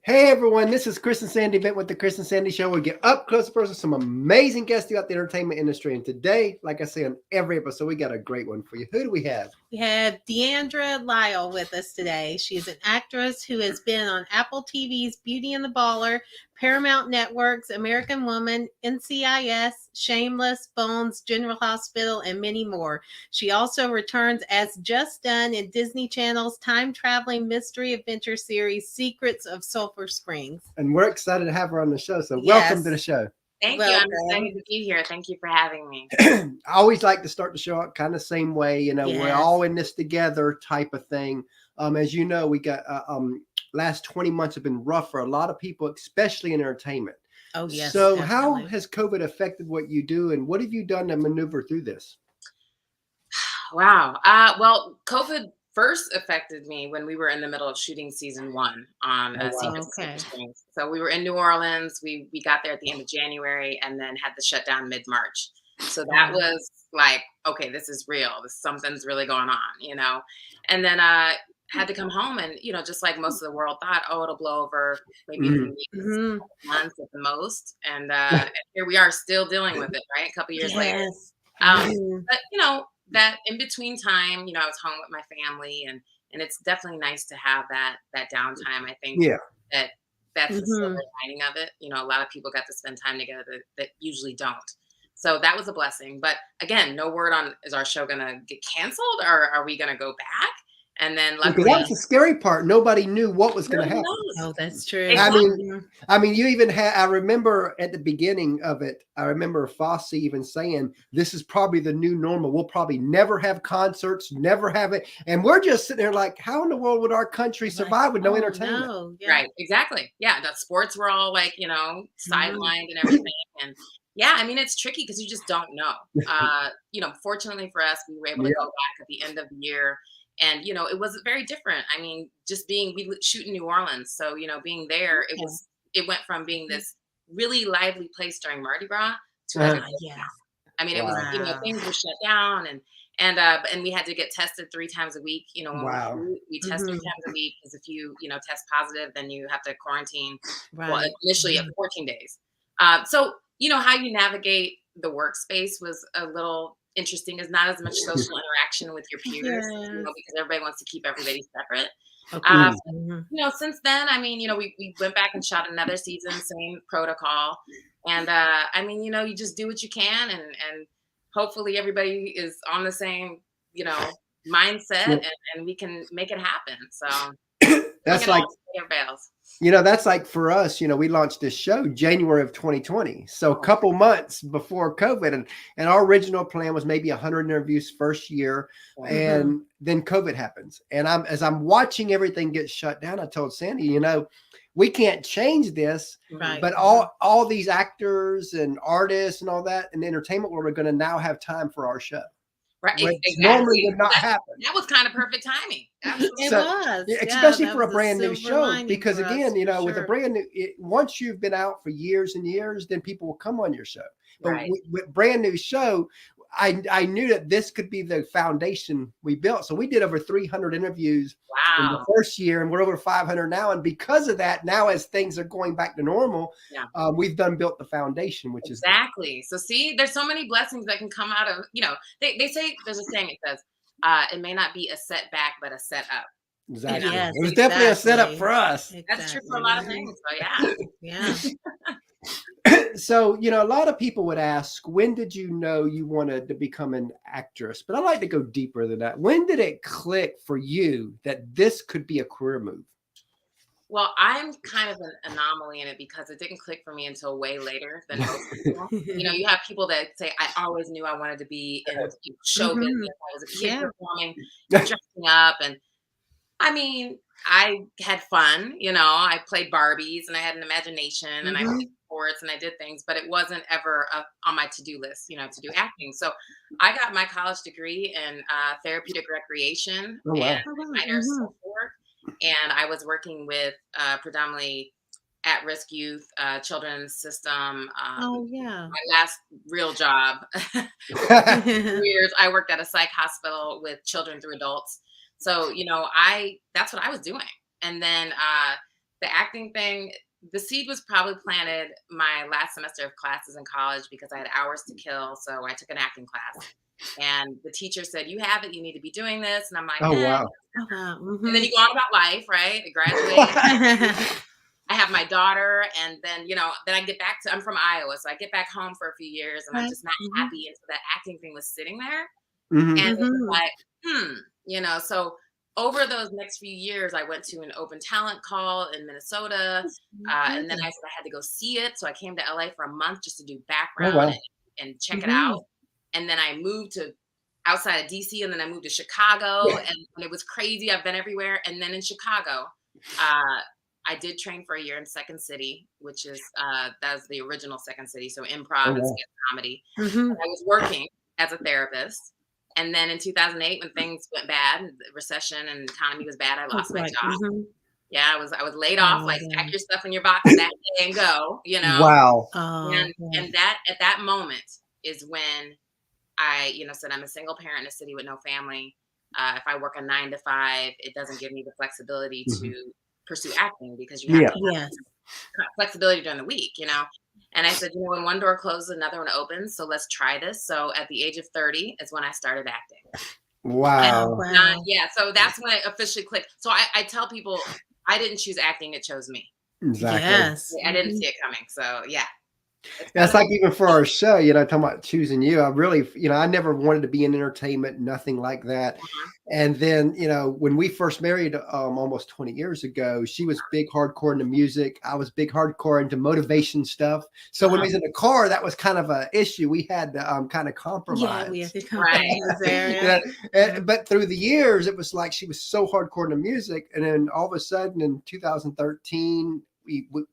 Hey everyone, this is Chris and Sandy Bent with the Chris and Sandy Show. We get up close and personal with some amazing guests throughout the entertainment industry. And today, like I say on every episode, we got a great one for you. Who do we have? We have Diandra Lyle with us today. She's an actress who has been on Apple TV's Beauty and the Baller, Paramount Network's American Woman, NCIS, Shameless, Bones, General Hospital, and many more. She also returns as Jess Dunn in Disney Channel's time-traveling mystery adventure series, Secrets of Sulphur Springs. And we're excited to have her on the show. So Yes. welcome to the show. Thank you. I'm excited to be here. Thank you for having me. I always like to start the show out kind of same way. You know, we're Yes. all in this together type of thing. As you know, we got last 20 months have been rough for a lot of people, especially in entertainment. Oh, yes. So definitely. how has COVID affected what you do, and what have you done to maneuver through this? Wow. Well, COVID first affected me when we were in the middle of shooting season 1 on Oh, wow. Secrets of Okay. Sulphur Springs. So we were in New Orleans. We got there at the end of January and then had the shutdown mid-March. So that was like, okay, this is real. Something's really going on, you know? And then had to come home and, you know, just like most of the world thought, oh, it'll blow over maybe in weeks, Mhm. months at the most. And here we are still dealing with it, right? A couple years later. Yes. Um, But you know, that in between time, you know, I was home with my family, and it's definitely nice to have that downtime. I think Yeah. that's the silver lining of it. You know, a lot of people got to spend time together that usually don't. So that was a blessing. But again, no word on, is our show gonna get canceled, or are we gonna go back? And then Because luckily, that's the scary part. Nobody knew what was going to nobody happen. knows. Oh, that's true. Exactly. I mean, you even had, I remember at the beginning of it, I remember Fosse even saying, this is probably the new normal. We'll probably never have concerts, never have it. And we're just sitting there like, how in the world would our country survive with no entertainment? No. Yeah. Right, exactly. Yeah, the sports were all like, you know, sidelined and everything. And yeah, I mean, it's tricky because you just don't know. You know, fortunately for us, we were able to go back at the end of the year. And, you know, it was very different. I mean, just we shoot in New Orleans. So, you know, being there, it went from being this really lively place during Mardi Gras to like a ghost Yeah. town. I mean, it was, you know, Wow. things were shut down, and we had to get tested 3 times a week. You know, when Wow. we test 3 times a week, because if you know, test positive, then you have to quarantine. Well, Right. initially at 14 days. So, you know, how you navigate the workspace was a little interesting. Is not as much social interaction with your peers, you know, because everybody wants to keep everybody separate. Okay. You know, since then, I mean, you know, we went back and shot another season, same protocol. And I mean, you know, you just do what you can, and hopefully everybody is on the same, you know, mindset, and we can make it happen. So That's like, you know, that's like for us, you know, we launched this show January of 2020. So a couple months before COVID, and our original plan was maybe 100 interviews first year. And then COVID happens. And as I'm watching everything get shut down, I told Sandy, you know, we can't change this, but all these actors and artists and all that in the entertainment world are going to now have time for our show. Right, exactly. Normally would not happen. That was kind of perfect timing. Absolutely. So, it was, especially for a brand new show, because again, you know, with a brand new, once you've been out for years and years, then people will come on your show. But with brand new show, I knew that this could be the foundation we built. So we did over 300 interviews in the first year, and we're over 500 now. And because of that, now as things are going back to normal, we've built the foundation, which is exactly. So see, there's so many blessings that can come out of, you know, they say, there's a saying, it says, it may not be a setback, but a setup. Exactly. You know? It was definitely a setup for us. That's true for a lot of things. So yeah. So, you know, a lot of people would ask, when did you know you wanted to become an actress? But I like to go deeper than that. When did it click for you that this could be a career move? Well, I'm kind of an anomaly in it because it didn't click for me until way later than most people. You know, you have people that say, I always knew I wanted to be in show business. I was a kid performing, dressing up. And I mean, I had fun, you know, I played Barbies and I had an imagination and I played sports and I did things, but it wasn't ever on my to-do list, you know, to do acting. So I got my college degree in therapeutic recreation and minor social work. And I was working with predominantly at-risk youth, children's system. My last real job, 2 years, I worked at a psych hospital with children through adults. So, you know, that's what I was doing. And then the acting thing, the seed was probably planted my last semester of classes in college because I had hours to kill. So I took an acting class. And the teacher said, you have it, you need to be doing this. And I'm like, Oh, wow. And then you go on about life, right? I graduate. I have my daughter, and then, then I get back to, I'm from Iowa. So I get back home for a few years and I'm just not happy. And so that acting thing was sitting there. And it was like, so over those next few years, I went to an open talent call in Minnesota. And then I said I had to go see it. So I came to LA for a month just to do background and check it out. And then I moved to outside of DC, and then I moved to Chicago, and it was crazy. I've been everywhere. And then in Chicago, I did train for a year in Second City, which is, that was the original Second City. So improv and sketch comedy. And I was working as a therapist. And then in 2008, when things went bad, the recession and the economy was bad, I lost my job. Yeah, I was laid off, like pack your stuff in your box that day and go, Wow. And that at that moment is when I, said I'm a single parent in a city with no family. If I work a 9 to 5, it doesn't give me the flexibility to pursue acting because you have to have flexibility during the week, And I said, when one door closes, another one opens. So let's try this. So at the age of 30 is when I started acting. Wow. So that's when it officially clicked. So I tell people I didn't choose acting. It chose me. Exactly. Yes. I didn't see it coming. So yeah. That's like even for our show, talking about choosing you. I really, I never wanted to be in entertainment, nothing like that. And then, when we first married almost 20 years ago, she was big hardcore into music. I was big hardcore into motivation stuff. So when we was in the car, that was kind of an issue. We had to kind of compromise. Yeah, we had to compromise there. But through the years, it was like she was so hardcore into music. And then all of a sudden in 2013,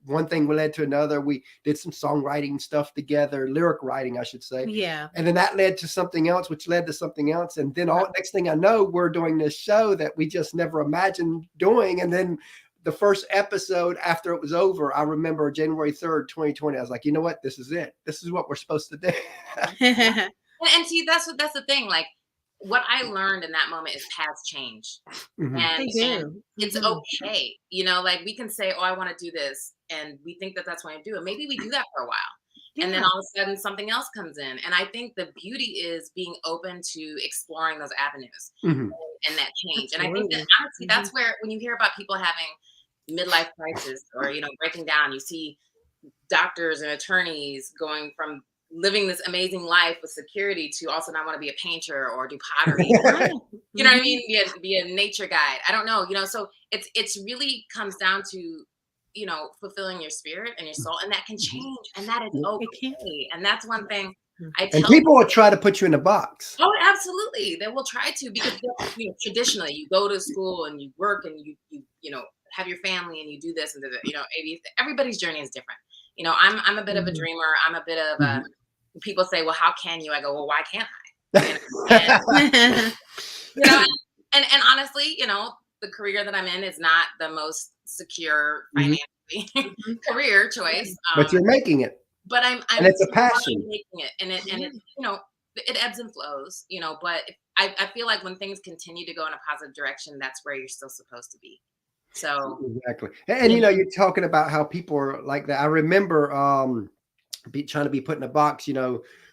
one thing led to another. We did some songwriting stuff together, lyric writing, I should say. Yeah. And then that led to something else, which led to something else. And then next thing I know, we're doing this show that we just never imagined doing. And then the first episode after it was over, I remember January 3rd, 2020. I was like, you know what? This is it. This is what we're supposed to do. And see, that's the thing. Like, what I learned in that moment is paths change. And it's okay. Like we can say, oh, I want to do this. And we think that that's why I do it. Maybe we do that for a while. And then all of a sudden something else comes in. And I think the beauty is being open to exploring those avenues and that change. And I think that honestly, that's where, when you hear about people having midlife crisis or, breaking down, you see doctors and attorneys going from living this amazing life with security to also not want to be a painter or do pottery. You know what I mean? Be a nature guide. I don't know, so it's really comes down to, fulfilling your spirit and your soul, and that can change, and that is okay. And that's one thing I tell people will try to put you in a box. Oh, absolutely. They will try to, because traditionally you go to school and you work and you have your family and you do this and everybody's journey is different. I'm a bit of a dreamer. I'm a bit of a, people say, well, how can you? I go, well, why can't I? And honestly, the career that I'm in is not the most secure financially career choice. But you're making it. But I'm and it's a passion. Making it, and it ebbs and flows, but I feel like when things continue to go in a positive direction, that's where you're still supposed to be. So exactly. And you're talking about how people are like that. I remember trying to be put in a box,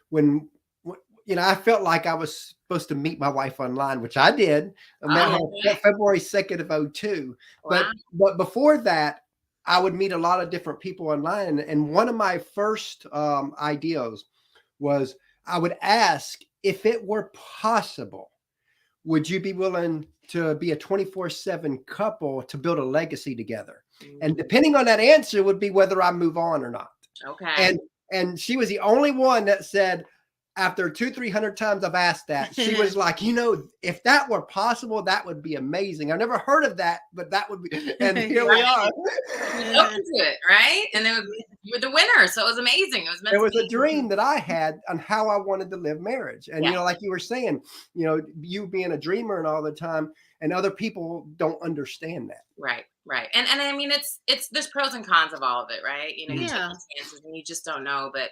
when I felt like I was supposed to meet my wife online, which I did. I met her February 2nd of 2002. Wow. But before that, I would meet a lot of different people online. And one of my first ideas was I would ask, if it were possible, would you be willing to be a 24/7 couple to build a legacy together? And depending on that answer would be whether I move on or not. Okay. And she was the only one that said, after 200-300 times I've asked that, she was like, if that were possible, that would be amazing. I've never heard of that, but that would be, and here we are. Open to it, right? And then you were the winner, so it was amazing. It was a dream that I had on how I wanted to live marriage. And, like you were saying, you being a dreamer and all the time, and other people don't understand that. Right. And I mean, it's there's pros and cons of all of it, right? You take chances and you just don't know. But,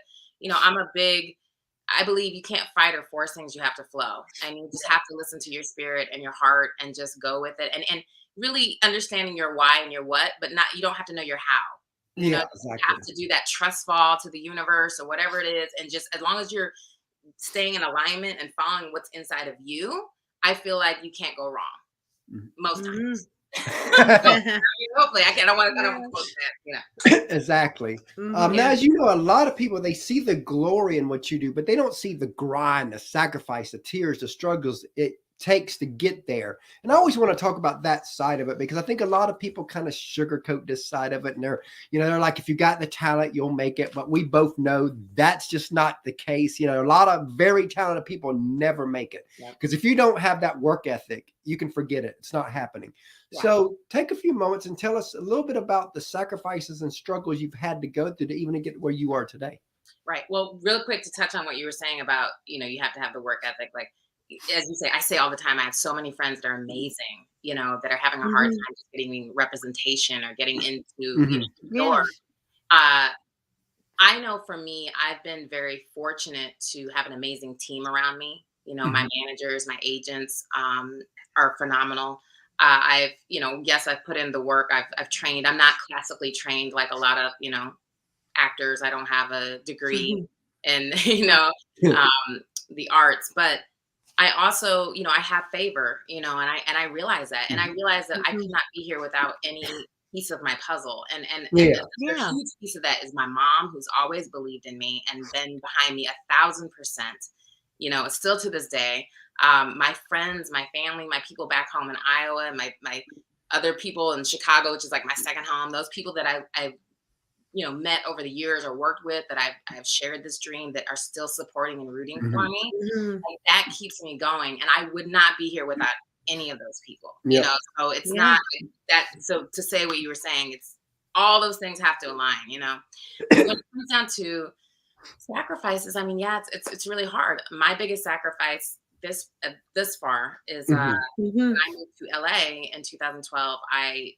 I believe you can't fight or force things. You have to flow, and you just have to listen to your spirit and your heart and just go with it. And really understanding your why and your what, but you don't have to know your how. You know, exactly. you have to do that trust fall to the universe or whatever it is. And just as long as you're staying in alignment and following what's inside of you, I feel like you can't go wrong most times. Hopefully, I don't want to quote that, Exactly. Now, as you know, a lot of people, they see the glory in what you do, but they don't see the grind, the sacrifice, the tears, the struggles it takes to get there. And I always want to talk about that side of it, because I think a lot of people kind of sugarcoat this side of it, and they're like, if you got the talent, you'll make it. But we both know that's just not the case. A lot of very talented people never make it, because if you don't have that work ethic, you can forget it. It's not happening. So take a few moments and tell us a little bit about the sacrifices and struggles you've had to go through to even get where you are today. Right. Well, real quick to touch on what you were saying about, you have to have the work ethic. Like, as you say, I say all the time, I have so many friends that are amazing, that are having a hard time just getting representation or getting into the door. I know for me, I've been very fortunate to have an amazing team around me. My managers, my agents are phenomenal. Yes, I've put in the work. I've trained. I'm not classically trained like a lot of, actors. I don't have a degree in, the arts, but I also, I have favor, and I realize that, and I realize that I could not be here without any piece of my puzzle. And a huge piece of that is my mom, who's always believed in me and been behind me 1,000%, still to this day. My friends, my family, my people back home in Iowa, my other people in Chicago, which is like my second home, those people that I've met over the years or worked with, that I've shared this dream, that are still supporting and rooting for me. Like, that keeps me going. And I would not be here without any of those people, so it's not that. So to say what you were saying, it's all those things have to align, When it comes down to sacrifices, I mean, it's really hard. My biggest sacrifice this far is when I moved to LA in 2012, I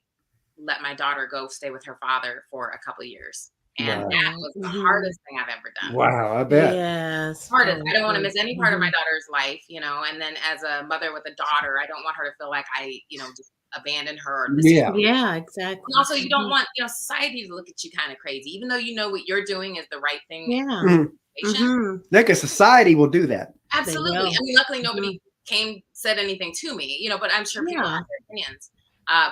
let my daughter go stay with her father for a couple of years. And that was the hardest thing I've ever done. Wow, I bet. Yes. Hardest. I don't want to miss any part of my daughter's life, and then as a mother with a daughter, I don't want her to feel like I, just abandoned her. Yeah, exactly. And also, you don't want, society to look at you kind of crazy, even though what you're doing is the right thing. Like a society will do that. Absolutely. I mean, luckily nobody said anything to me, but I'm sure people have their opinions.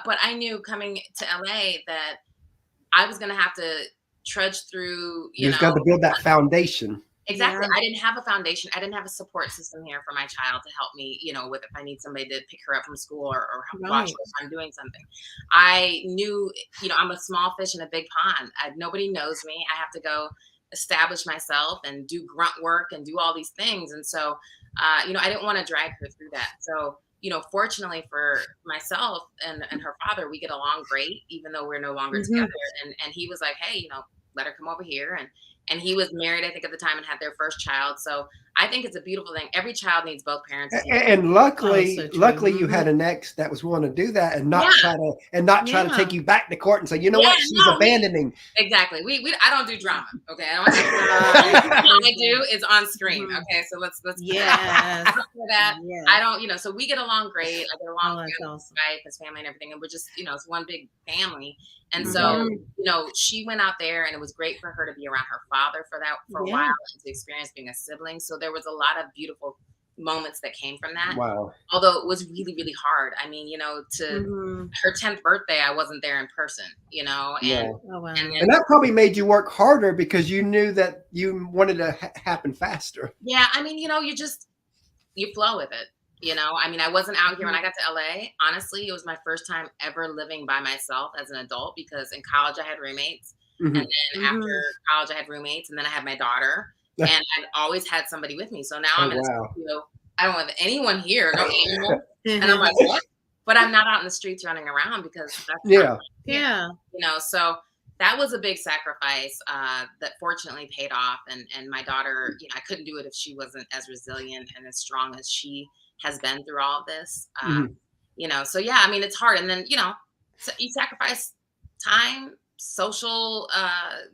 But I knew coming to LA that I was going to have to trudge through, you just got to build that foundation. Exactly. I didn't have a foundation. I didn't have a support system here for my child to help me, with if I need somebody to pick her up from school or watch her if I'm doing something. I knew, I'm a small fish in a big pond. Nobody knows me. I have to go establish myself and do grunt work and do all these things. And so, I didn't want to drag her through that. So, fortunately for myself and her father, we get along great, even though we're no longer together. And he was like, hey, let her come over here. And he was married, I think, at the time, and had their first child. So I think it's a beautiful thing. Every child needs both parents. And luckily, you had an ex that was willing to do that and not try to take you back to court and say, what, she's abandoning. Exactly. I don't do drama. Okay. I don't have all I do is on screen. Okay. So let's that. I don't, so we get along great. I get along with his wife, his family, and everything. And we're just, it's one big family. And so, she went out there, and it was great for her to be around her father for a while, and to experience being a sibling. So there was a lot of beautiful moments that came from that. Wow. Although it was really, really hard. I mean, to her 10th birthday, I wasn't there in person, and that probably made you work harder because you knew that you wanted to happen faster. Yeah. I mean, you flow with it. I mean, I wasn't out here when I got to LA. Honestly, it was my first time ever living by myself as an adult, because in college I had roommates. And then after college I had roommates, and then I had my daughter, and I'd always had somebody with me. So now I'm in a studio. I don't have anyone here, no animals. And I'm like, what? But I'm not out in the streets running around, because that's so that was a big sacrifice that fortunately paid off. And my daughter, I couldn't do it if she wasn't as resilient and as strong as she has been through all of this. So I mean, it's hard. And then, so you sacrifice time, social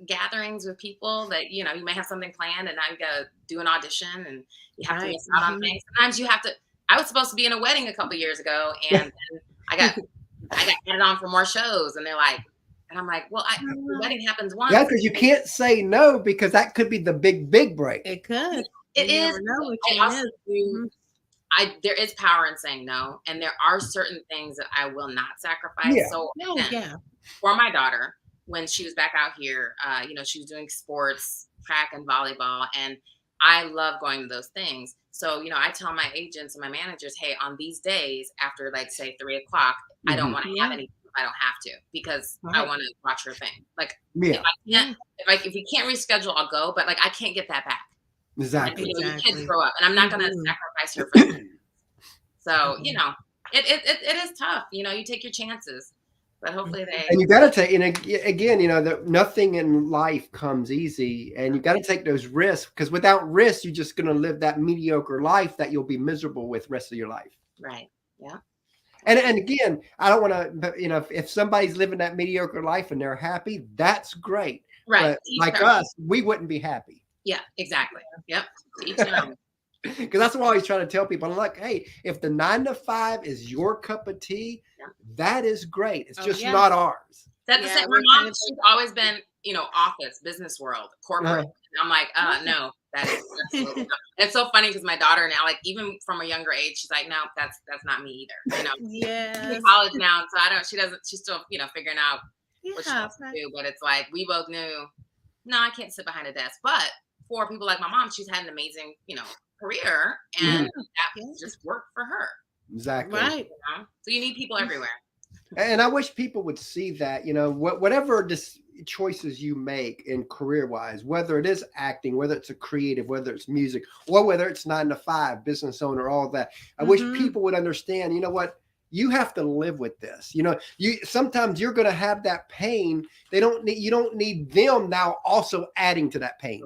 gatherings with people that, you may have something planned, and now you got to do an audition, and you have to miss out on things. Sometimes you have to. I was supposed to be in a wedding a couple years ago, and I got I got added on for more shows, and they're like, and I'm like, well, the wedding happens once. Yeah, because you can't say no, because that could be the big break. It could. It you is. Never know which I one also is. do. There is power in saying no, and there are certain things that I will not sacrifice. Yeah. So yeah. For my daughter, when she was back out here, she was doing sports, track and volleyball, and I love going to those things. So, I tell my agents and my managers, hey, on these days after, like, say 3 o'clock, I don't want to have anything if I don't have to, because I want to watch her thing. Like, if we can't reschedule, I'll go, but like, I can't get that back. Exactly. You kids grow up, and I'm not going to sacrifice her for them. So, it is tough. You take your chances. But hopefully and you got to take, and again, nothing in life comes easy, and you got to take those risks, because without risks, you're just going to live that mediocre life that you'll be miserable with the rest of your life. Right. Yeah. And again, I don't want to, if somebody's living that mediocre life and they're happy, that's great. Right. But like us, we wouldn't be happy. Yeah, exactly. Yep. Because that's what I always try to tell people. I'm like, hey, if the 9 to 5 is your cup of tea, that is great. It's just not ours. That's the same. My mom, she's always been, office, business world, corporate. I'm like, no, that is absolutely not. It's so funny because my daughter now, like, even from a younger age, she's like, no, that's not me either. Yeah. She's in college now, so she's still, figuring out what she wants to do. But it's like, we both knew, no, I can't sit behind a desk. But for people like my mom, she's had an amazing, career, and that just worked for her. Exactly. Right. So you need people everywhere. And I wish people would see that, whatever choices you make in career-wise, whether it is acting, whether it's a creative, whether it's music, or whether it's 9 to 5, business owner, all that. I wish people would understand, you have to live with this. Sometimes you're going to have that pain. You don't need them now also adding to that pain.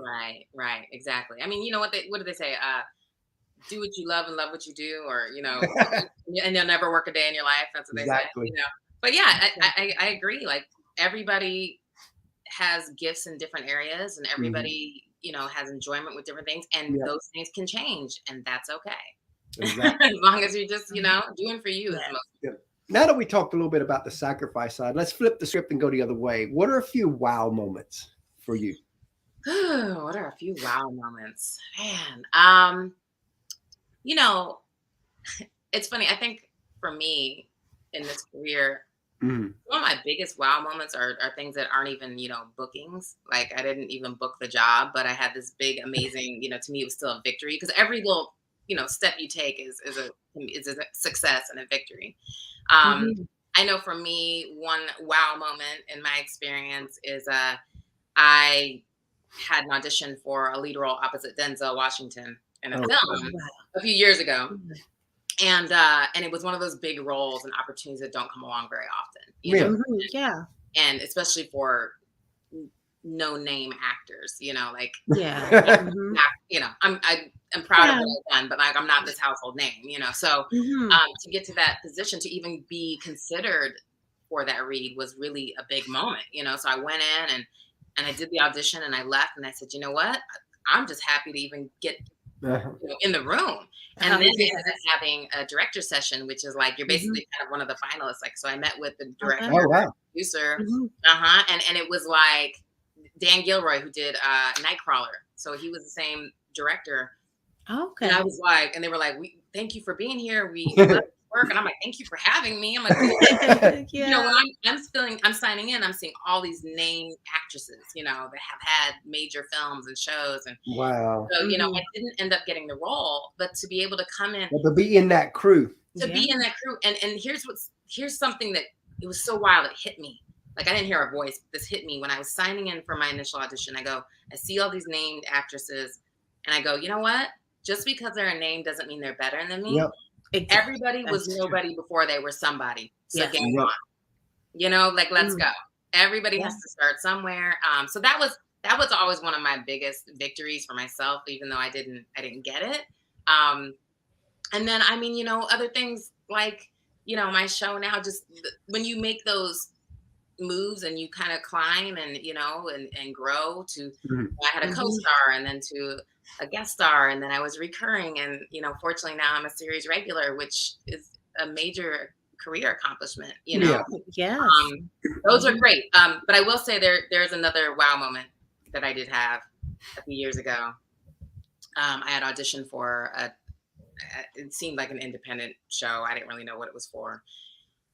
Right. Exactly. I mean, what do they say? Do what you love and love what you do, or, and you'll never work a day in your life. That's what they say. But yeah, I agree. Like, everybody has gifts in different areas, and everybody, has enjoyment with different things, and those things can change, and that's okay. Exactly. As long as you're just, doing for you. Now that we talked a little bit about the sacrifice side, let's flip the script and go the other way. What are a few wow moments for you? What are a few wow moments? Man, it's funny. I think for me in this career, one of my biggest wow moments are things that aren't even, bookings. Like, I didn't even book the job, but I had this big, amazing, to me, it was still a victory, because every little, step you take is a success and a victory. I know for me, one wow moment in my experience is I had an audition for a lead role opposite Denzel Washington in a film a few years ago. And it was one of those big roles and opportunities that don't come along very often. Yeah. And especially for no name actors, I'm proud of what I've done, but like, I'm not this household name, so to get to that position, to even be considered for that read was really a big moment, so I went in and I did the audition, and I left, and I said, you know what, I'm just happy to even get in the room. And then we ended up having a director session, which is like, you're basically kind of one of the finalists. Like, so I met with the director, producer, and it was like Dan Gilroy, who did Nightcrawler. So he was the same director. Okay. And I was like, and they were like, thank you for being here. We love your work. And I'm like, thank you for having me. I'm like, when I'm signing in, I'm seeing all these named actresses, that have had major films and shows. And wow. So, I didn't end up getting the role, but to be able to come in, to be in that crew, be in that crew. And here's something that, it was so wild. It hit me. Like, I didn't hear a voice. This hit me when I was signing in for my initial audition. I see all these named actresses, and I go, you know what? Just because they're a name doesn't mean they're better than me. Yep. Everybody was nobody before they were somebody. So get on. Let's go. Everybody has to start somewhere. So that was always one of my biggest victories for myself, even though I didn't get it. And then, other things like, my show now, just when you make those moves and you kind of climb and, and grow to, I had a co-star and then to a guest star, and then I was recurring, and fortunately now I'm a series regular, which is a major career accomplishment, you know. Yes. Those are great. But I will say there's another wow moment that I did have a few years ago. I had auditioned for it seemed like an independent show. I didn't really know what it was for.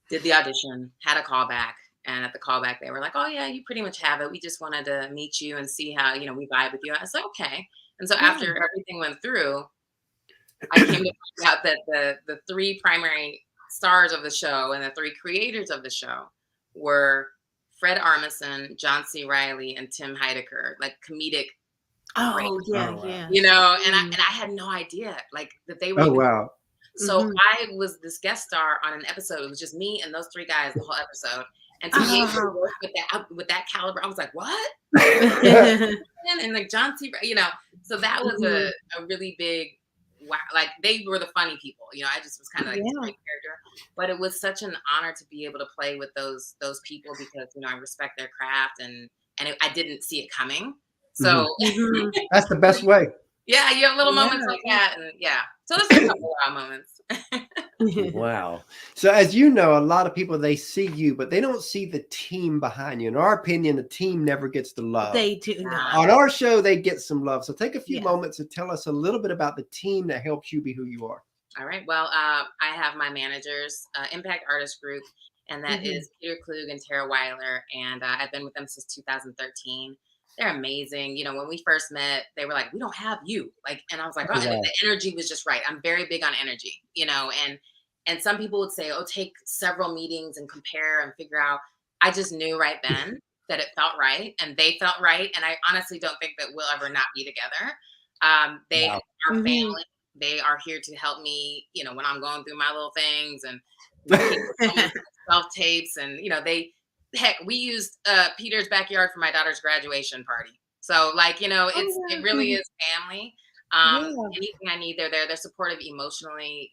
Did the audition, had a callback, and at the callback they were like, "Oh yeah, you pretty much have it. We just wanted to meet you and see how, we vibe with you." I was like, "Okay." And so after everything went through, I came to find out that the three primary stars of the show and the three creators of the show were Fred Armisen, John C. Reilly, and Tim Heidecker, like comedic. Oh, yeah, wow. yeah. And I had no idea like that they were. Oh, wow. So I was this guest star on an episode. It was just me and those three guys the whole episode. And to be able to work with that caliber, I was like, what? And like John C. So that was a really big wow. Like they were the funny people. I just was kind of like this great character. But it was such an honor to be able to play with those people because I respect their craft and I didn't see it coming. So that's the best way. Yeah, you have little moments like that, and so there's a couple of moments. Wow. So as you know, a lot of people, they see you, but they don't see the team behind you. In our opinion, the team never gets the love. They do not. On our show, they get some love. So take a few moments to tell us a little bit about the team that helps you be who you are. All right. Well, I have my managers, Impact Artist Group, and that is Peter Klug and Tara Weiler, and I've been with them since 2013. They're amazing. When we first met, they were like, "We don't have you." And I was like, "Oh, the energy was just right." I'm very big on energy, and some people would say, "Oh, take several meetings and compare and figure out." I just knew right then that it felt right and they felt right. And I honestly don't think that we'll ever not be together. They are family. They are here to help me, when I'm going through my little things and self-tapes and, heck, we used Peter's backyard for my daughter's graduation party. So it really is family. Anything I need, they're there. They're supportive emotionally,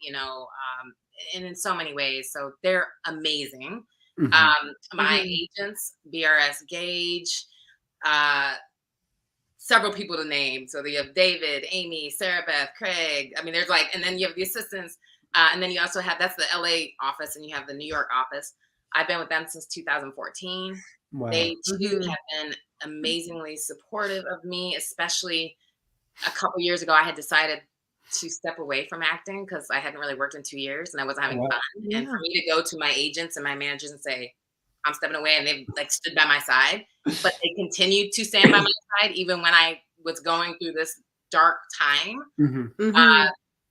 and in so many ways. So they're amazing. My agents, BRS Gage, several people to name. So you have David, Amy, Sarah Beth, Craig. I mean, there's and then you have the assistants. And then you also have, that's the LA office and you have the New York office. I've been with them since 2014. Wow. They too have been amazingly supportive of me, especially a couple years ago. I had decided to step away from acting because I hadn't really worked in 2 years and I wasn't having fun. Yeah. And for me to go to my agents and my managers and say, "I'm stepping away," and they've stood by my side, but they continued to stand by my side even when I was going through this dark time.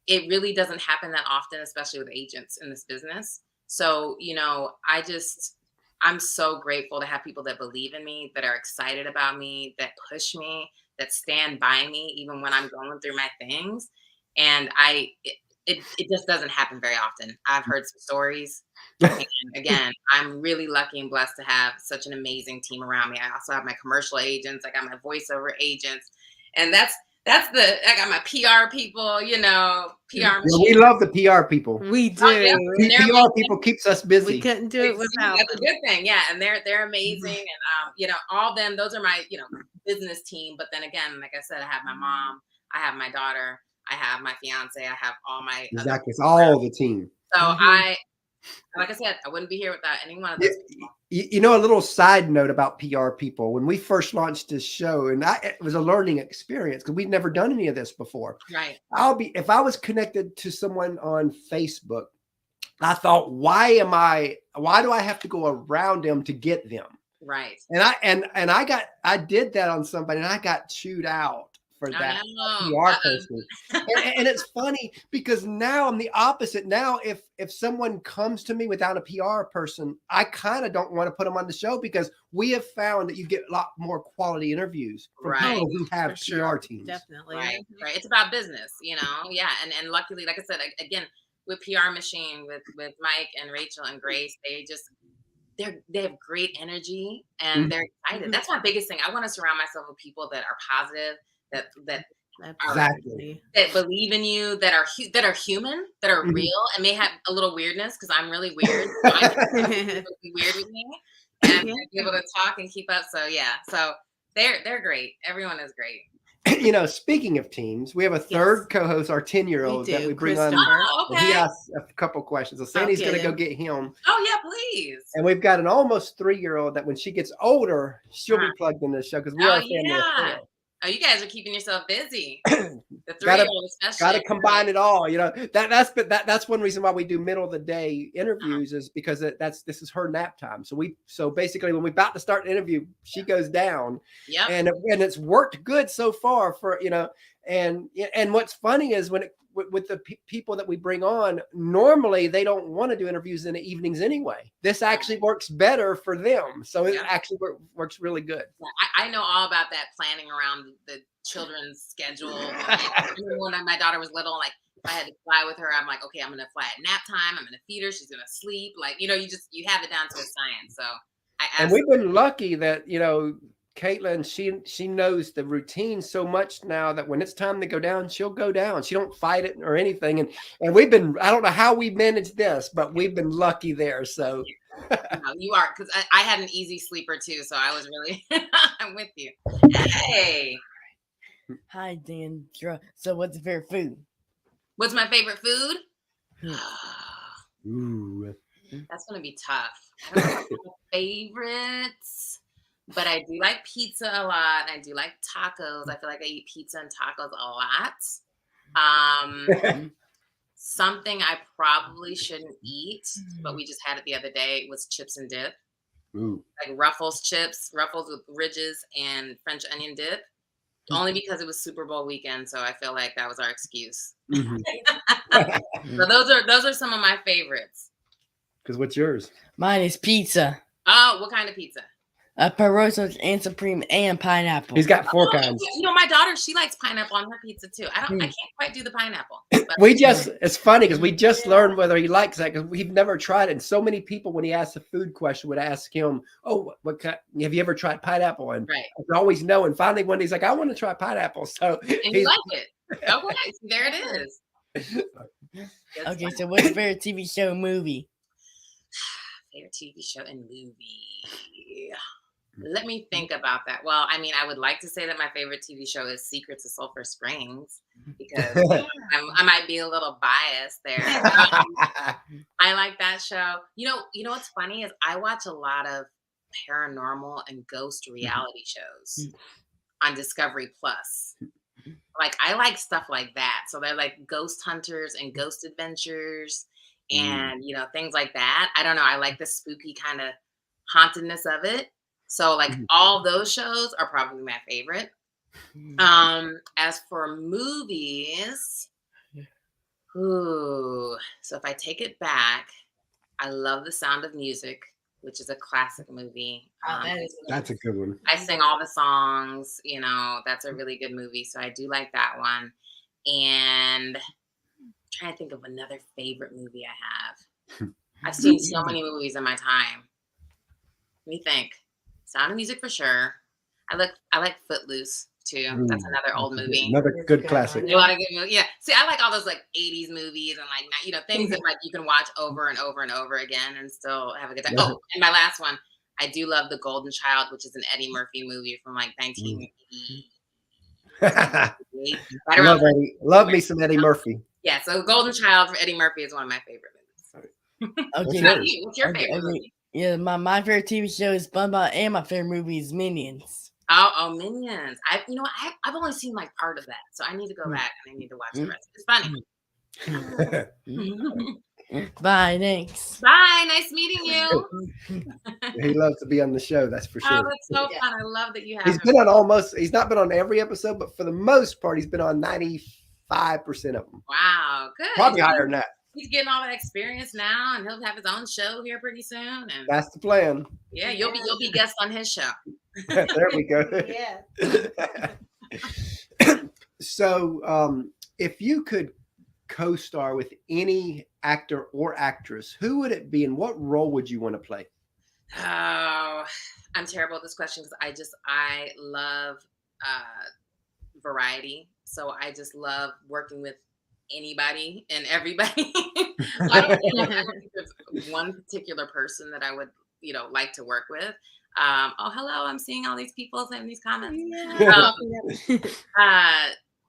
It really doesn't happen that often, especially with agents in this business. So, I'm so grateful to have people that believe in me, that are excited about me, that push me, that stand by me, even when I'm going through my things. And it just doesn't happen very often. I've heard some stories. And again, I'm really lucky and blessed to have such an amazing team around me. I also have my commercial agents. I got my voiceover agents. And I got my PR people, PR. We love the PR people. We do. PR people keeps us busy. We couldn't do it without That's a good thing. Yeah. And they're amazing. And, all of them, those are my, business team. But then again, like I said, I have my mom, I have my daughter, I have my fiance, I have all my. Exactly. It's all the team. So like I said, I wouldn't be here without any one of those people. A little side note about PR people. When we first launched this show, and it was a learning experience because we'd never done any of this before. Right. If I was connected to someone on Facebook, I thought, why do I have to go around them to get them? Right. And I did that on somebody and I got chewed out for that PR person. And it's funny because now I'm the opposite. Now, if someone comes to me without a PR person, I kind of don't want to put them on the show because we have found that you get a lot more quality interviews from people who have PR teams. Definitely. Right. It's about business, Yeah. And luckily, like I said, again, with PR Machine, with Mike and Rachel and Grace, they have great energy and they're excited. That's my biggest thing. I want to surround myself with people that are positive, that believe in you, that are human, that are real, and may have a little weirdness because I'm really weird. So be weird with me and be able to talk and keep up. So so they're great. Everyone is great. speaking of teams, we have a third co-host, our 10-year-old that we bring on. Oh, okay. He asked a couple questions. So Sandy's going to go get him. Oh, yeah, please. And we've got an almost 3-year-old that when she gets older, she'll be plugged in this show because we are a family of 4. Oh, you guys are keeping yourself busy. The 3-year-old especially. Got to combine it all. That's one reason why we do middle of the day interviews is because this is her nap time. So basically when we're about to start the interview, she goes down. Yeah. And it's worked good so far for and what's funny is with the people that we bring on, normally they don't want to do interviews in the evenings anyway. This actually works better for them. So it actually works really good. Yeah, I know all about that planning around the children's schedule. When my daughter was little, like if I had to fly with her, I'm like, okay, I'm going to fly at nap time. I'm going to feed her. She's going to sleep. Like, you have it down to a science. So and we've been lucky that, Caitlin, she knows the routine so much now that when it's time to go down, she'll go down. She don't fight it or anything. And we've been, I don't know how we managed this, but we've been lucky there. So you are, because I had an easy sleeper too. So I was really, I'm with you. Hey. Hi, Diandra. So what's your favorite food? What's my favorite food? Ooh. That's going to be tough. I don't know favorites. But I do like pizza a lot. I do like tacos. I feel like I eat pizza and tacos a lot. Something I probably shouldn't eat, but we just had it the other day, was chips and dip. Ooh. Like Ruffles chips, Ruffles with ridges and French onion dip. Only because it was Super Bowl weekend, so I feel like that was our excuse. Mm-hmm. So those are some of my favorites. Because what's yours? Mine is pizza. Oh, what kind of pizza? Perosos and supreme and pineapple. He's got 4 kinds. My daughter, she likes pineapple on her pizza too. I can't quite do the pineapple. It's funny because we just learned whether he likes that because we've never tried it. And so many people, when he asks a food question, would ask him, "Oh, what kind? Have you ever tried pineapple?" And I always know. And finally, one day he's like, "I want to try pineapple." So and you like it? Okay, there it is. Okay, so what's your favorite TV show and movie? Favorite TV show and movie. Let me think about that. Well, I mean, I would like to say that my favorite TV show is Secrets of Sulphur Springs because I might be a little biased there. I like that show. You know what's funny is I watch a lot of paranormal and ghost reality shows on Discovery Plus. Like I like stuff like that. So they're like ghost hunters and ghost adventures and things like that. I don't know. I like the spooky kind of hauntedness of it. So like all those shows are probably my favorite. As for movies, so if I take it back, I love The Sound of Music, which is a classic movie. That's a good one. I sing all the songs, that's a really good movie. So I do like that one. And I'm trying to think of another favorite movie I have. I've seen so many movies in my time. Let me think. Sound of Music for sure. I like Footloose too. That's another old movie. Another good classic. A lot of good movies. Yeah. See, I like all those like 80s movies and like things that like you can watch over and over and over again and still have a good time. Oh, and my last one, I do love The Golden Child, which is an Eddie Murphy movie from like 1980. Love me some Eddie Murphy. Yeah, so Golden Child for Eddie Murphy is one of my favorite movies. Okay. What's your favorite movie? Yeah, my favorite TV show is SpongeBob, and my favorite movie is Minions. Oh, Minions! I've only seen like part of that, so I need to go back and I need to watch the rest. It's funny. Bye, thanks. Bye, nice meeting you. He loves to be on the show, that's for sure. Oh, that's so fun! I love that you have. He's not been on every episode, but for the most part, he's been on 95% of them. Wow, good. Probably higher than that. He's getting all that experience now, and he'll have his own show here pretty soon. And that's the plan. Yeah, you'll be guest on his show. There we go. Yeah. So, if you could co-star with any actor or actress, who would it be, and what role would you want to play? Oh, I'm terrible at this question because I love variety, so I just love working with anybody and everybody. I don't think there's one particular person that I would like to work with. Oh, hello, I'm seeing all these people saying these comments. Yeah.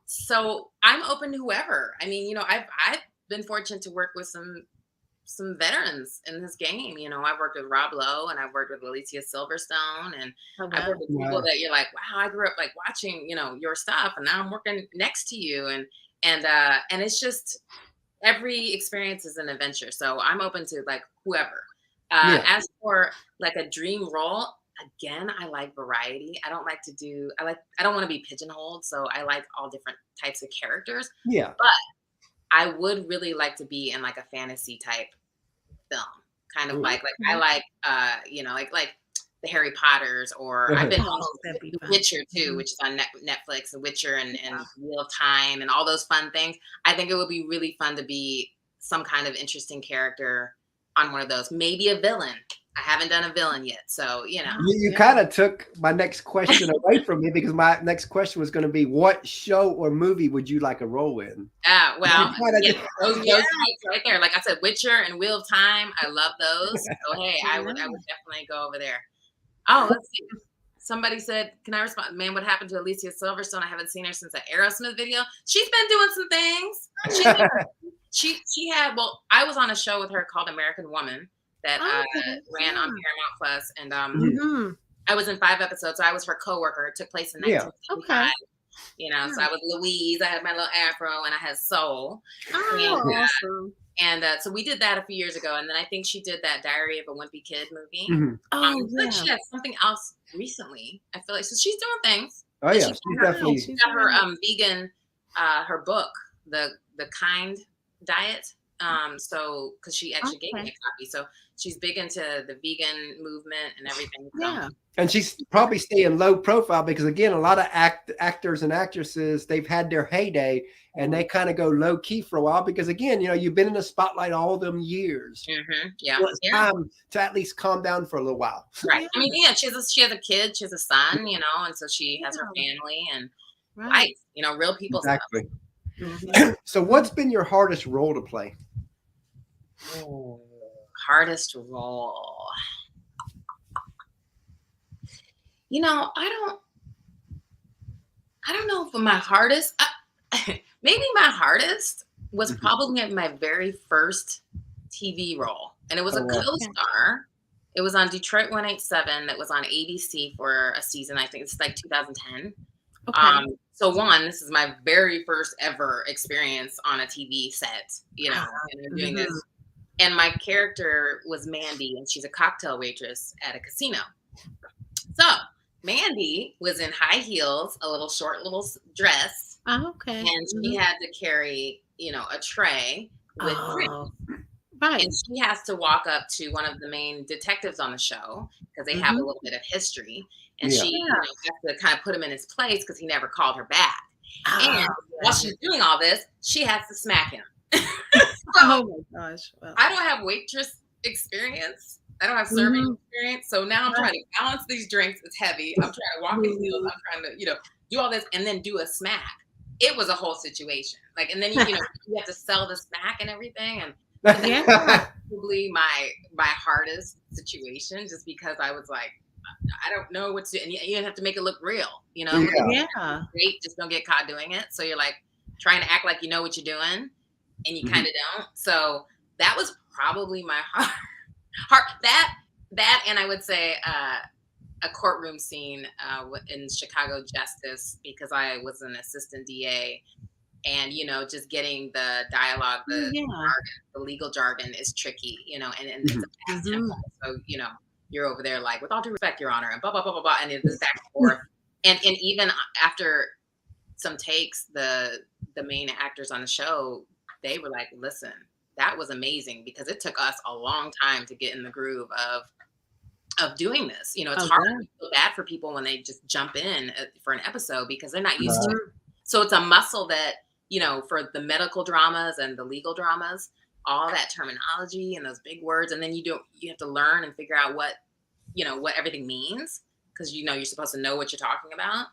So I'm open to whoever. I mean, I've been fortunate to work with some veterans in this game. I've worked with Rob Lowe, and I've worked with Alicia Silverstone, and I've worked with people that you're like, wow, I grew up like watching, your stuff, and now I'm working next to you, and it's just every experience is an adventure. So I'm open to like whoever. As for like a dream role, again, I like variety. I don't want to be pigeonholed. So I like all different types of characters. Yeah. But I would really like to be in like a fantasy type film, kind of like I like like the Harry Potters, or I've been on The Witcher too, which is on Netflix, The Witcher and Wheel of Time and all those fun things. I think it would be really fun to be some kind of interesting character on one of those. Maybe a villain. I haven't done a villain yet, so You kind of took my next question away from me, because my next question was going to be, what show or movie would you like a role in? Those right there. Like I said, Witcher and Wheel of Time. I love those. So hey, I would definitely go over there. Oh, let's see. Somebody said, can I respond? Man, what happened to Alicia Silverstone? I haven't seen her since the Aerosmith video. She's been doing some things. She had. Well, I was on a show with her called American Woman that ran on Paramount Plus, and I was in 5 episodes. So I was her coworker. It took place in 1965. So I was Louise. I had my little afro, and I had soul. Awesome. And so we did that a few years ago, and then I think she did that Diary of a Wimpy Kid movie. She had something else recently. I feel like so she's doing things. Oh yeah, she's got her vegan, her book, the Kind Diet. So because she actually gave me a copy, so she's big into the vegan movement and everything. Yeah. And she's probably staying low profile because, again, a lot of actors and actresses, they've had their heyday and they kind of go low key for a while because, again, you've been in the spotlight all them years. Yeah. So it's time to at least calm down for a little while. Right. I mean, she has a kid, she has a son, and so she has her family and life, real people exactly. Stuff. So what's been your hardest role to play? Hardest role. I don't know if my hardest, maybe my hardest was probably my very first TV role. And it was a co-star. It was on Detroit 187 that was on ABC for a season. I think it's like 2010. Okay. So this is my very first ever experience on a TV set, and doing this. And my character was Mandy, and she's a cocktail waitress at a casino. So Mandy was in high heels, a short little dress. Oh, okay. And she had to carry, a tray with drinks. Right. And she has to walk up to one of the main detectives on the show because they have a little bit of history. And she has to kind of put him in his place because he never called her back. And while she's doing all this, she has to smack him. Oh my gosh. Well. I don't have waitress experience. I don't have serving experience. So now I'm trying to balance these drinks. It's heavy. I'm trying to walk in heels. I'm trying to, do all this and then do a smack. It was a whole situation. Like, and then, you have to sell the smack and everything. And that's probably my hardest situation just because I was like, I don't know what to do. And you have to make it look real, Yeah. Great. Just don't get caught doing it. So you're like trying to act like you know what you're doing and you kind of don't. So that was probably my heart that. And I would say, a courtroom scene in Chicago Justice because I was an assistant DA and, just getting the dialogue, the jargon, the legal jargon is tricky, and it's a fast tempo. So, you're over there like, with all due respect, Your Honor, and blah, blah, blah, blah, blah. And it's back and forth. And even after some takes, the main actors on the show, they were like, listen, that was amazing because it took us a long time to get in the groove of doing this. It's hard to feel bad for people when they just jump in for an episode because they're not used to it. So it's a muscle that, for the medical dramas and the legal dramas, all that terminology and those big words. And then you have to learn and figure out what everything means because, you're supposed to know what you're talking about.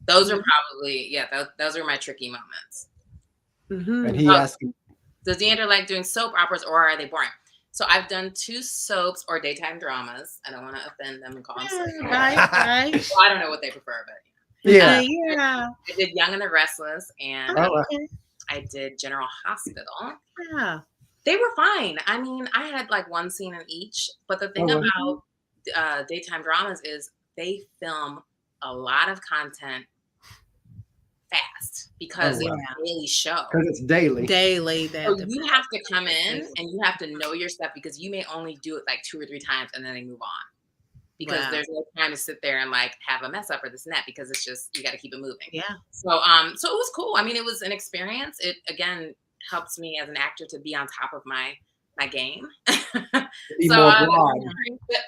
Those are probably, those are my tricky moments. And he asked, does Diandra like doing soap operas or are they boring? So I've done 2 soaps or daytime dramas. I don't want to offend them and call them soaps. Right. Well, I don't know what they prefer, but Yeah. Yeah. I did Young and the Restless, and Okay. I did General Hospital. Yeah. They were fine. I mean, I had like one scene in each, but the thing about daytime dramas is they film a lot of content fast because it's a daily show. Because it's daily. So you have to come in and you have to know your stuff because you may only do it like 2 or 3 times and then they move on. Because there's no time to sit there and like have a mess up or this and that because it's just you got to keep it moving. Yeah. So it was cool. I mean, it was an experience. It again helps me as an actor to be on top of my game. Be more broad.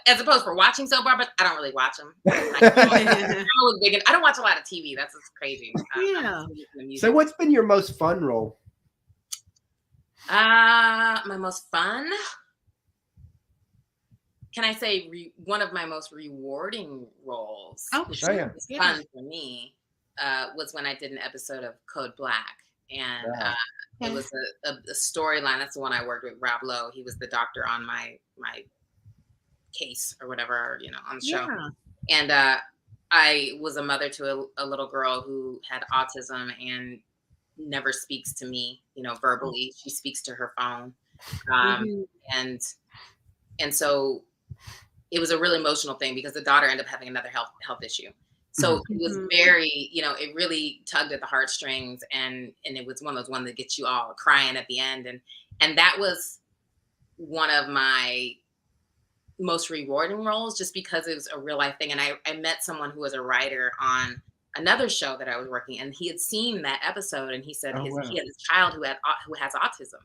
As opposed for watching soap operas, I don't really watch them. I don't watch a lot of TV. That's just crazy. So what's been your most fun role? My most fun. Can I say one of my most rewarding roles? Oh, sure. Fun for me was when I did an episode of Code Black, and it was a storyline. That's the one I worked with Rob Lowe. He was the doctor on my case or whatever, on the show. And I was a mother to a little girl who had autism and never speaks to me, verbally. She speaks to her phone, and so. It was a really emotional thing because the daughter ended up having another health issue. So it was very, it really tugged at the heartstrings and it was one of those ones that gets you all crying at the end. And that was one of my most rewarding roles just because it was a real life thing. And I met someone who was a writer on another show that I was working and he had seen that episode and he said he had this child who has autism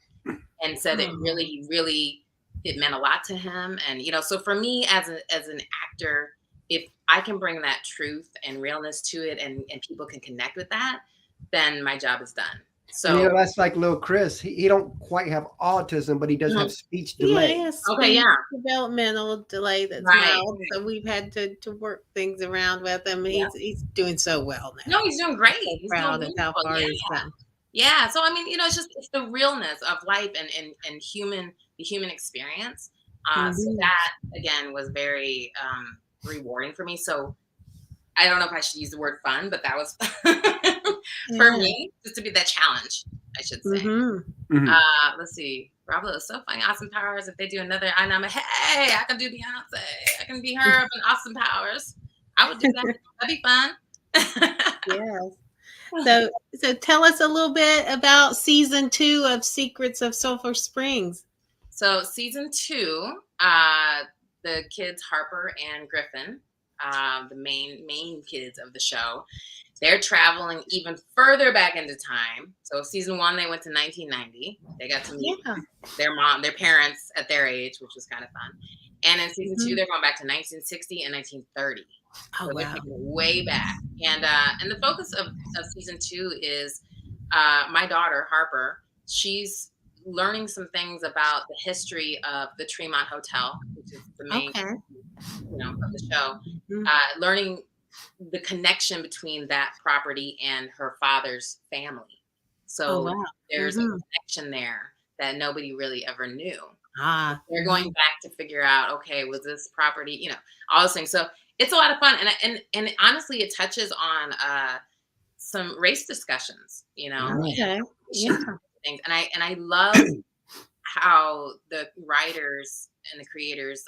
and said it really it meant a lot to him. And, so for me as an actor, if I can bring that truth and realness to it and people can connect with that, then my job is done. So that's like little Chris. He don't quite have autism, but he does have speech delay. Developmental delay that's mild. So we've had to work things around with him. He's doing so well now. No, he's doing great. He's proud of how far he's come. Yeah. So I mean, it's the realness of life and the human experience. So that again was very rewarding for me. So I don't know if I should use the word fun, but that was for me, just to be that challenge, I should say. Let's see. Rob Lowe is so funny. Austin Powers. If they do another, and I'm like, hey, I can do Beyonce. I can be her up in Austin Powers. I would do that. That'd be fun. Yes. So tell us a little bit about season 2 of Secrets of Sulphur Springs. So season 2, the kids Harper and Griffin, the main kids of the show, they're traveling even further back into time. So season 1, they went to 1990. They got to meet their parents at their age, which was kind of fun. And in season 2, they're going back to 1960 and 1930. So they're taking way back. And the focus of season 2 is my daughter Harper. She's learning some things about the history of the Tremont Hotel, which is the main, of the show. Learning the connection between that property and her father's family. So there's a connection there that nobody really ever knew. They're going back to figure out, okay, was this property, all those things. So it's a lot of fun, and honestly, it touches on some race discussions, things. And I love how the writers and the creators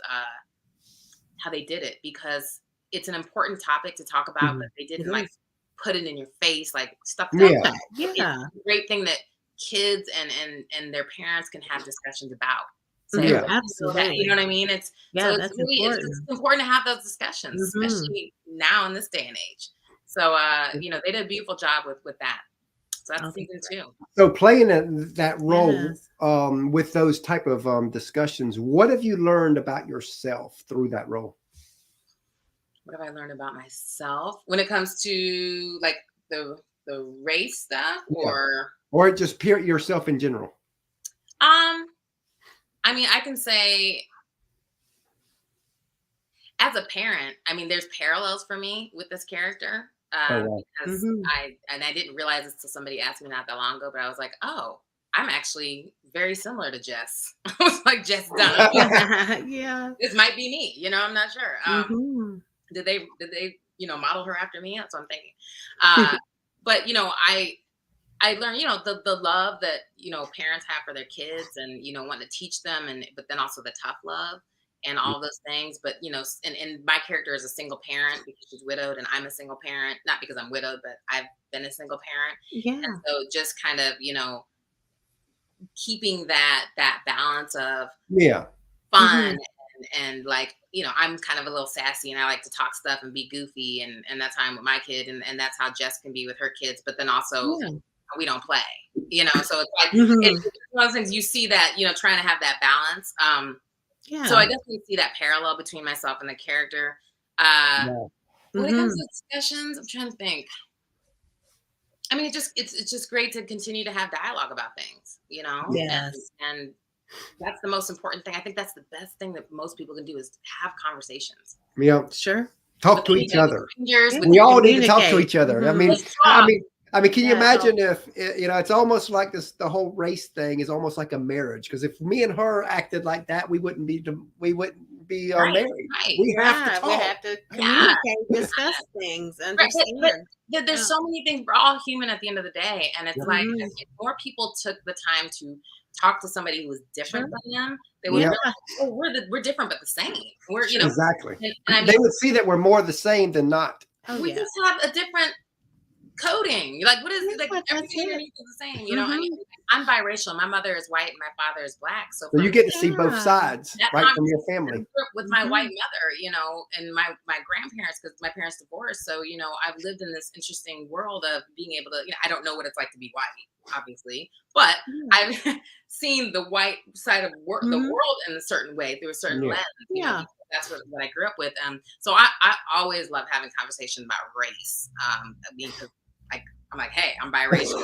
how they did it because it's an important topic to talk about, but they didn't like put it in your face like stuff. It's a great thing that kids and their parents can have discussions about. So absolutely. You know what I mean? It's that's really important. It's important to have those discussions, especially now in this day and age. So they did a beautiful job with that. So that's season 2. So playing that role with those type of discussions, what have you learned about yourself through that role? What have I learned about myself when it comes to like the race stuff or just yourself in general? I mean, I can say as a parent, I mean, there's parallels for me with this character. Because I didn't realize this till somebody asked me not that long ago, but I was like, oh, I'm actually very similar to Jess. I was like Jess Dunn. Yeah. This might be me. I'm not sure. Mm-hmm. Did they model her after me? That's what I'm thinking. But I learned, the love that, parents have for their kids and, wanting to teach them but then also the tough love and all those things. But, and my character is a single parent because she's widowed and I'm a single parent, not because I'm widowed, but I've been a single parent. Yeah. And so just kind of, keeping that balance of fun and like, I'm kind of a little sassy and I like to talk stuff and be goofy and that's how I'm with my kid. And that's how Jess can be with her kids. But then also we don't play, so it's like, it's one of those things you see that, trying to have that balance. So I definitely see that parallel between myself and the character. When it comes to discussions, I'm trying to think. I mean, it's just great to continue to have dialogue about things, Yes. And that's the most important thing. I think that's the best thing that most people can do is have conversations. Yeah. Sure. Talk to each other. We We all need to talk to each other. I mean, can you imagine if, it's almost like the whole race thing is almost like a marriage. Because if me and her acted like that, we wouldn't be married. Right. We have to talk. We have to communicate, discuss things, understand. But there's so many things. We're all human at the end of the day. And it's like, if more people took the time to talk to somebody who was different than them, they would realize, we're different but the same. We're, exactly. And they would see that we're more the same than not. We just have a different coding. Like, what is it? Like, everything underneath is the same. I mean, I'm biracial. My mother is white and my father is black. So you get to see both sides, right, from your family. With my white mother, and my grandparents, because my parents divorced. So, I've lived in this interesting world of being able to, I don't know what it's like to be white, obviously, but I've seen the white side of the world in a certain way through a certain lens. That's what I grew up with. So I always love having conversations about race. Because I'm like, hey, I'm biracial.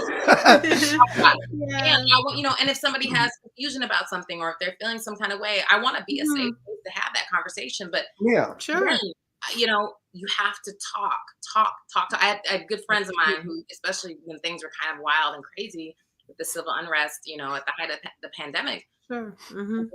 And if somebody has confusion about something or if they're feeling some kind of way, I want to be a safe place to have that conversation. But then, you have to talk. I had good friends of mine who, especially when things were kind of wild and crazy with the civil unrest, at the height of the pandemic. Sure.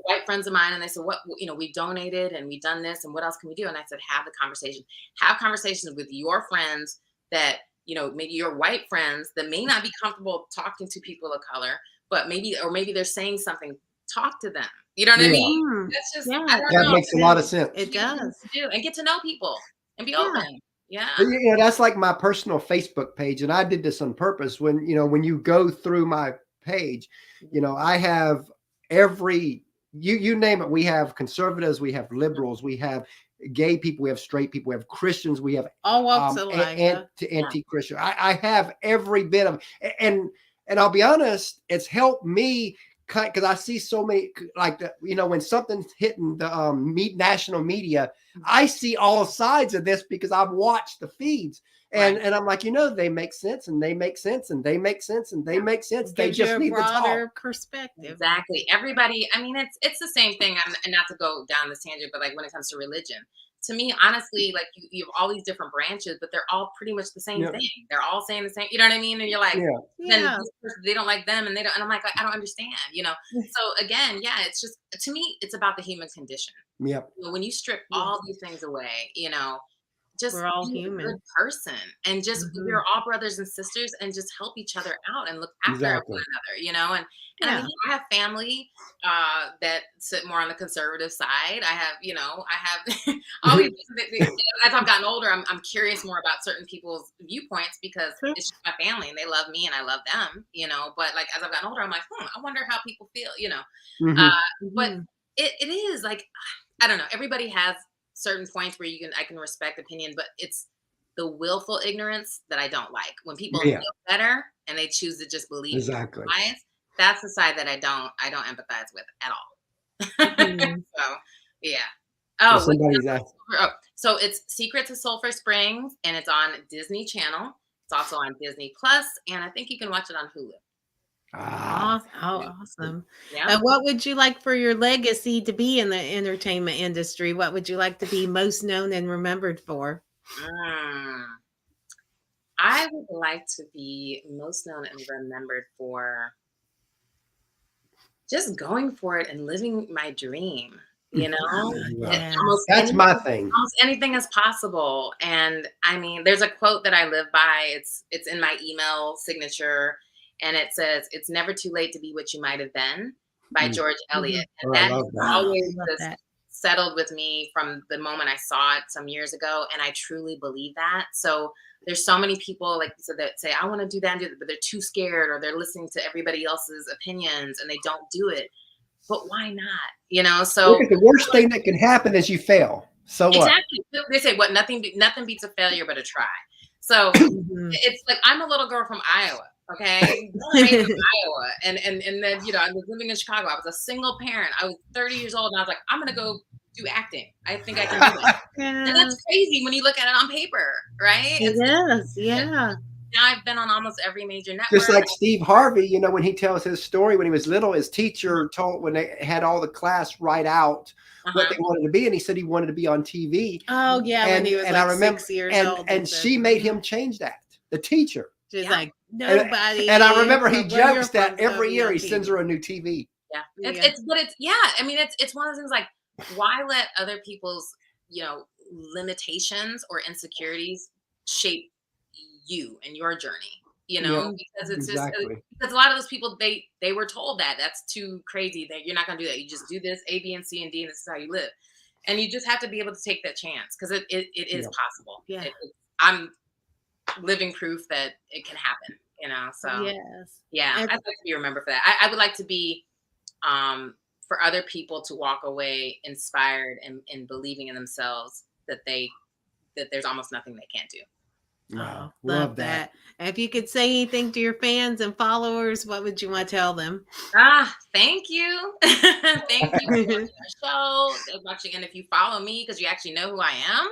White friends of mine, and they said, "What we donated and we've done this, and what else can we do?" And I said, "Have the conversation. Have conversations with your friends that maybe your white friends that may not be comfortable talking to people of color, but maybe they're saying something. Talk to them. You know what I mean? That's just that makes a lot of sense. It does. And get to know people and be open." Yeah. That's like my personal Facebook page, and I did this on purpose. When you go through my page, I have every you name it. We have conservatives, we have liberals, we have gay people, we have straight people, we have Christians, we have all walks of life, anti-Christian. I have every bit of, and I'll be honest, it's helped me because I see so many, like when something's hitting the national media, I see all sides of this because I've watched the feeds. And I'm like, they make sense and they make sense and they make sense and they make sense. They just need to talk. Perspective. Exactly. Everybody. I mean, it's the same thing. And not to go down this tangent, but like when it comes to religion, to me, honestly, like you have all these different branches, but they're all pretty much the same thing. They're all saying the same. You know what I mean? And you're like, then this person, they don't like them, and they don't. And I'm like, I don't understand. So again, it's just, to me, it's about the human condition. Yep. When you strip all these things away, just we're all be human. a good person, and just we're all brothers and sisters, and just help each other out and look after one another, and I mean, I have family that sit more on the conservative side. I have always as I've gotten older, I'm curious more about certain people's viewpoints because it's just my family and they love me and I love them, but like as I've gotten older, I'm like, I wonder how people feel, but it is like, I don't know, everybody has certain points where I can respect opinion, but it's the willful ignorance that I don't like. When people know better and they choose to just believe lies, that's the side that I don't empathize with at all. So so it's Secrets of Sulphur Springs, and it's on Disney Channel. It's also on Disney Plus, and I think you can watch it on Hulu. Awesome. And what would you like for your legacy to be in the entertainment industry? What would you like to be most known and remembered for? I would like to be most known and remembered for just going for it and living my dream, you know? Yeah. That's my thing. Almost anything is possible. And I mean, there's a quote that I live by. It's in my email signature, and it says, "It's never too late to be what you might have been," by George Eliot. And that has always just settled with me from the moment I saw it some years ago. And I truly believe that. So there's so many people, like you said, that say, I want to do that, but they're too scared, or they're listening to everybody else's opinions and they don't do it. But why not? You know, so the worst thing that can happen is you fail. So what? Exactly. They say, what, nothing beats a failure but a try. So it's like, I'm a little girl from Iowa. Okay. Raised in Iowa. And then, you know, I was living in Chicago. I was a single parent. I was 30 years old, and I was like, I'm going to go do acting. I think I can do it. And that's crazy when you look at it on paper, right? It is, yeah. Now I've been on almost every major network. Just like Steve Harvey, you know, when he tells his story when he was little, his teacher told, when they had all the class write out what they wanted to be, and he said he wanted to be on TV. Oh yeah, when he was like I remember, 6 years old. And she made him change that. The teacher. She's like, nobody. And I remember he jokes that every year he sends her a new TV. Yeah, it's I mean, it's one of those things, like, why let other people's, you know, limitations or insecurities shape you and your journey, you know? Because it's just because a lot of those people, they were told that that's too crazy, that you're not gonna do that. You just do this A, B, and C, and D, and this is how you live. And you just have to be able to take that chance, because it is possible. Yeah. I'm living proof that it can happen, you know? So yeah, I'd like to be remembered for that. I would like to be for other people to walk away inspired and believing in themselves, that there's almost nothing they can't do. Wow, love that. And if you could say anything to your fans and followers, what would you want to tell them? Thank you. Thank you for watching our show. And if you follow me because you actually know who I am,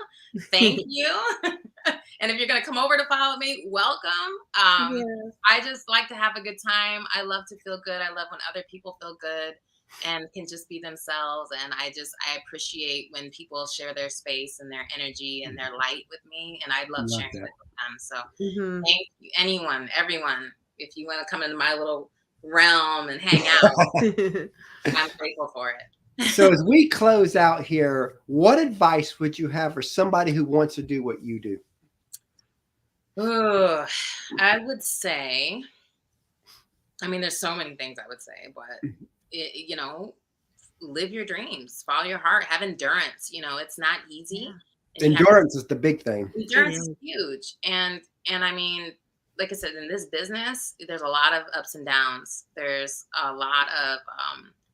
thank you. And if you're going to come over to follow me, welcome. I just like to have a good time. I love to feel good. I love when other people feel good and can just be themselves. And I appreciate when people share their space and their energy and their light with me. And I love sharing that with them. So thank you, everyone. If you want to come into my little realm and hang out, I'm grateful for it. So as we close out here, what advice would you have for somebody who wants to do what you do? I would say, I mean, there's so many things I would say, but you know, live your dreams, follow your heart, have endurance. You know, it's not easy. Endurance is the big thing. Endurance is huge. And I mean, like I said, in this business, there's a lot of ups and downs. There's a lot of,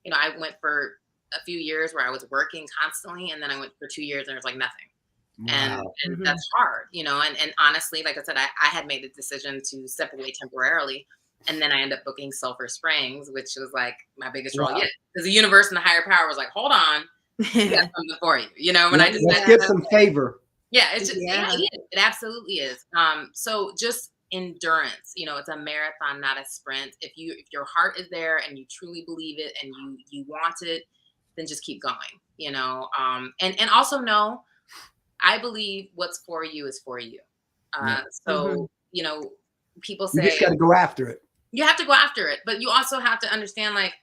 you know, I went for a few years where I was working constantly, and then I went for 2 years and there was like nothing. Wow. And that's hard, you know, and honestly, like I said, I had made a decision to step away temporarily. And then I ended up booking Sulphur Springs, which was like my biggest role yet. Because the universe and the higher power was like, hold on, we got something for you. You know, when I just let's give some favor. Yeah, it's just it absolutely is. So just endurance, you know, it's a marathon, not a sprint. If your heart is there and you truly believe it and you want it, then just keep going, you know. And also know, I believe what's for you is for you. So, you know, people say you just got to go after it. You have to go after it, but you also have to understand, like,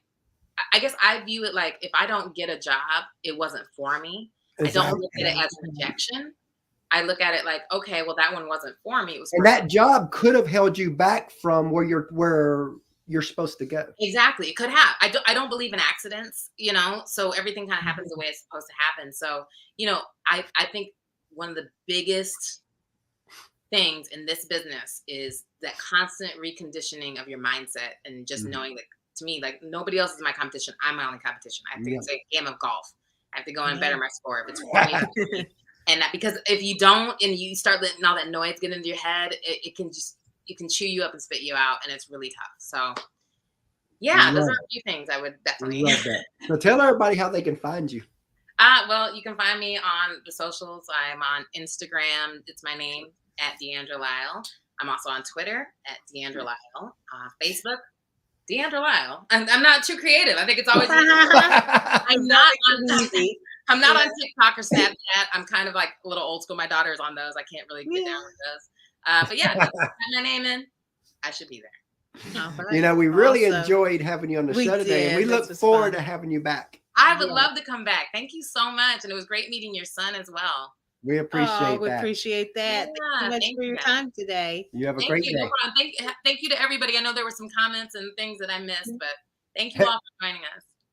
I guess I view it like, if I don't get a job, it wasn't for me. Exactly. I don't look at it as rejection. I look at it like, okay, well, that one wasn't for me. It was for that job could have held you back from where you're supposed to go. Exactly. It could have. I don't believe in accidents, you know, so everything kind of happens the way it's supposed to happen. So, you know, I think one of the biggest things in this business is that constant reconditioning of your mindset, and just knowing that, to me, like, nobody else is my competition. I'm my only competition. I have to say a game of golf. I have to go and better my score if it's funny. And that, because if you don't, and you start letting all that noise get into your head, it can chew you up and spit you out, and it's really tough. So yeah, those are a few things I would definitely love that. So tell everybody how they can find you. Well, you can find me on the socials. I'm on Instagram. It's my name, @Diandra Lyle. I'm also on Twitter @Diandra Lyle. Facebook, Diandra Lyle. I'm not too creative. I think it's always I'm not on TikTok or Snapchat. I'm kind of like a little old school. My daughter's on those. I can't really get down with those. But yeah, just put my name in, I should be there. You know, we really enjoyed having you on the show today, and we look forward to having you back. I would love to come back. Thank you so much. And it was great meeting your son as well. We appreciate that. We appreciate that. Yeah, Thank you so much for your time today. You have a great day. No problem. Thank you to everybody. I know there were some comments and things that I missed, but thank you all for joining us.